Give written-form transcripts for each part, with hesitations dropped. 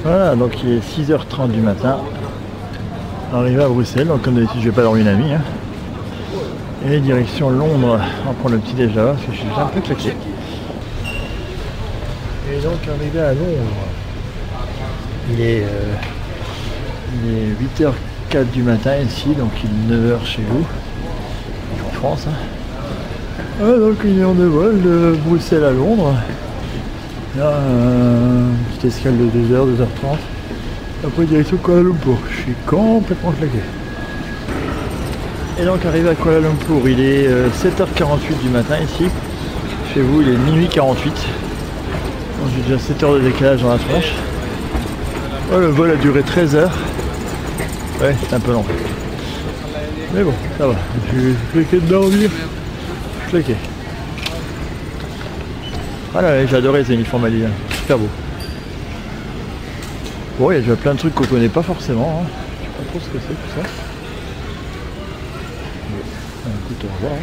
Voilà, donc il est 6h30 du matin. Arrivé à Bruxelles, donc comme d'habitude je vais pas dormir la nuit. Hein. Et direction Londres, on va prendre le petit déj là parce que je suis déjà un peu claqué. Et donc arrivé à Londres, il est 8h04 du matin ici, donc il est 9h chez vous, en France. Hein. Ah, donc une heure de vol de Bruxelles à Londres. Là, une petite escale de 2h, 2h30. Après direction Kuala Lumpur. Je suis complètement claqué. Et donc arrivé à Kuala Lumpur, il est 7h48 du matin ici. Chez vous il est minuit 48. Donc j'ai déjà 7 heures de décalage dans la tronche. Oh, le vol a duré 13 heures. Ouais, c'est un peu long. Mais bon, ça va. Je suis claqué de dormir. Je suis claqué. Voilà, j'ai adoré ces uniformes maliens. Super beau. Bon, il y a déjà plein de trucs qu'on connaît pas forcément. Hein. Je sais pas trop ce que c'est tout ça. Écoute, on va voir.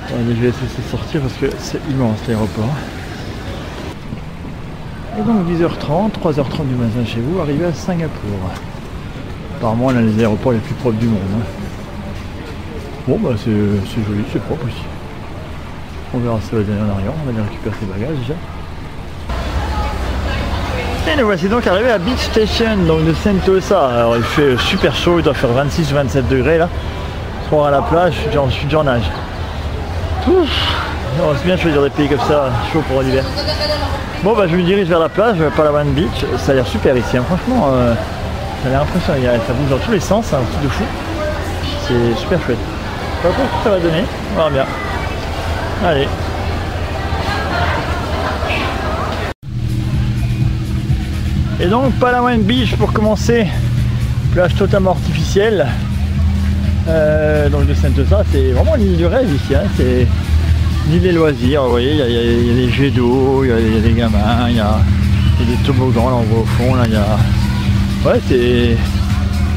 Allez, je vais essayer de sortir parce que c'est immense l'aéroport. Et donc 10h30, 3h30 du matin chez vous, arrivé à Singapour. Apparemment on a les aéroports les plus propres du monde. Hein. Bon bah c'est joli, c'est propre aussi. On verra si ça va donner en arrière, on va aller récupérer ses bagages déjà. Et nous voici donc arrivé à Beach Station, donc de Sentosa. Alors il fait super chaud, il doit faire 26 ou 27 degrés là. Pour à la plage, je suis déjà en nage. C'est bien de choisir des pays comme ça, chaud pour l'hiver. Bon bah je me dirige vers la plage, Palawan Beach. Ça a l'air super ici, hein. Franchement, ça a l'air impressionnant, ça bouge dans tous les sens, c'est un truc de fou. C'est super chouette. Je sais pas ce que ça va donner, on verra bien. Allez. Et donc Palawan Beach pour commencer, plage totalement artificielle. Donc de Sentosa, c'est vraiment l'île du rêve ici, hein. C'est l'île des loisirs, vous voyez, il y a des jets d'eau, il y a des gamins, il y a des toboggans là on voit au fond, là il y a... Ouais, c'est...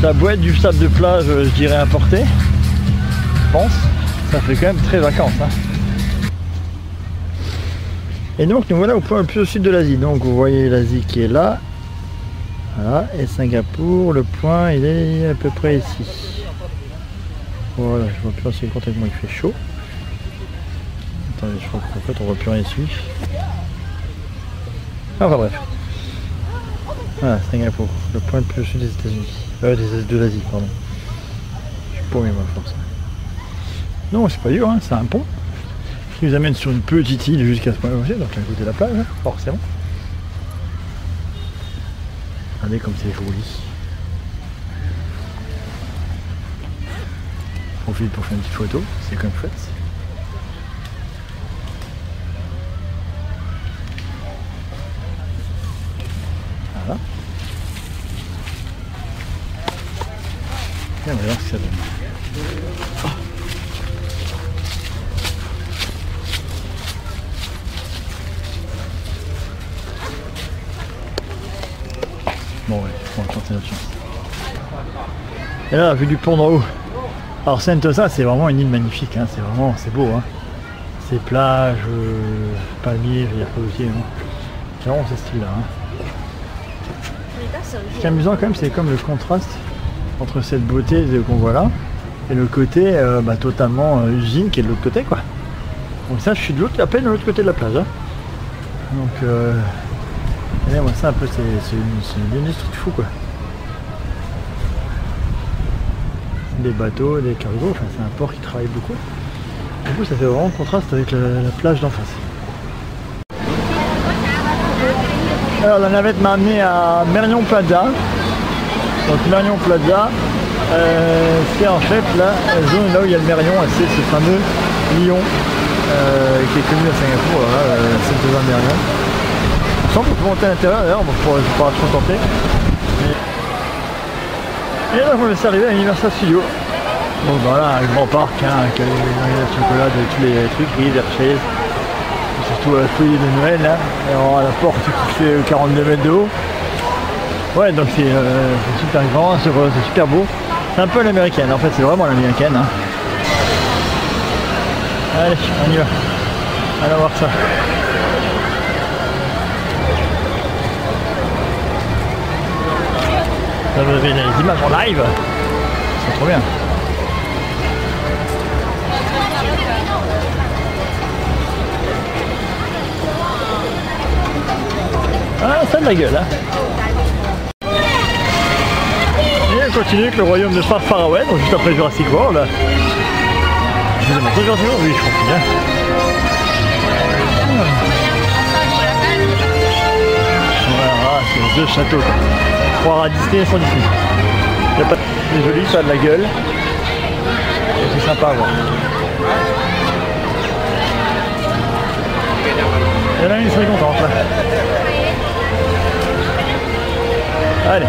Ça doit être du sable de plage, je dirais importé, je pense. Ça fait quand même très vacances. Hein. Et donc nous voilà au point le plus au sud de l'Asie, donc vous voyez l'Asie qui est là. Voilà, et Singapour, le point il est à peu près ici. Voilà, je vois plus assez compte avec moi, il fait chaud. Attendez, je crois qu'en fait on voit plus rien ici. Enfin bref. Voilà, Singapour, le point le plus au sud des États-Unis. De l'Asie, pardon. Je suis paumé moi, je pense. Non, c'est pas dur, hein, c'est un pont qui nous amène sur une petite île jusqu'à ce point là, donc à côté de la plage, hein, forcément. Regardez comme c'est joli. Profite pour faire une petite photo, c'est quand même chouette. Voilà. Et on va voir ce que ça donne. Bon ouais, on va tenter notre chance. Et là, vu du pont d'en haut. Alors Sentosa c'est vraiment une île magnifique, hein. C'est beau, hein. Ces plages, palmiers, je veux dire pas aussi, hein. C'est vraiment ce style là. Hein. Ce qui est amusant quand même, c'est comme le contraste entre cette beauté qu'on voit là et le côté totalement usine qui est de l'autre côté quoi. Donc ça je suis à peine de l'autre côté de la plage. Hein. Donc et là, moi ça un peu c'est une industrie de fou quoi. Des bateaux, des cargos, enfin c'est un port qui travaille beaucoup. Du coup ça fait vraiment contraste avec la plage d'en face. Alors la navette m'a amené à Merion Plaza. Donc Merion Plaza, c'est en fait la zone là où il y a le Merion, c'est ce fameux lion qui est connu à Singapour, c'est le Merion. Je sens qu'on peut monter à l'intérieur d'ailleurs, on pourra trop tenter. Et là on est arrivé à Universal Studios. Donc voilà, un grand parc, hein, avec la chocolat de tous les trucs, riz, Hershey's, surtout la feuille de Noël là. Alors à la porte qui fait 42 mètres de haut. Ouais, donc c'est super grand, c'est super beau. C'est un peu l'américaine, en fait c'est vraiment l'américaine. Hein. Allez, on y va. Allons voir ça. Ça vous avez les images en live. C'est trop bien. Ah, ça a de la gueule, hein. Et on continue avec le royaume de Faraway, donc juste après Jurassic World. Je vous ai montré Jurassic World, oui, je crois que bien. Voilà, c'est deux châteaux, quoi. Croire à Disney sans Disney. C'est joli, ça a de la gueule. Et c'est sympa à voir. Et là, il serait contente, là. Allez.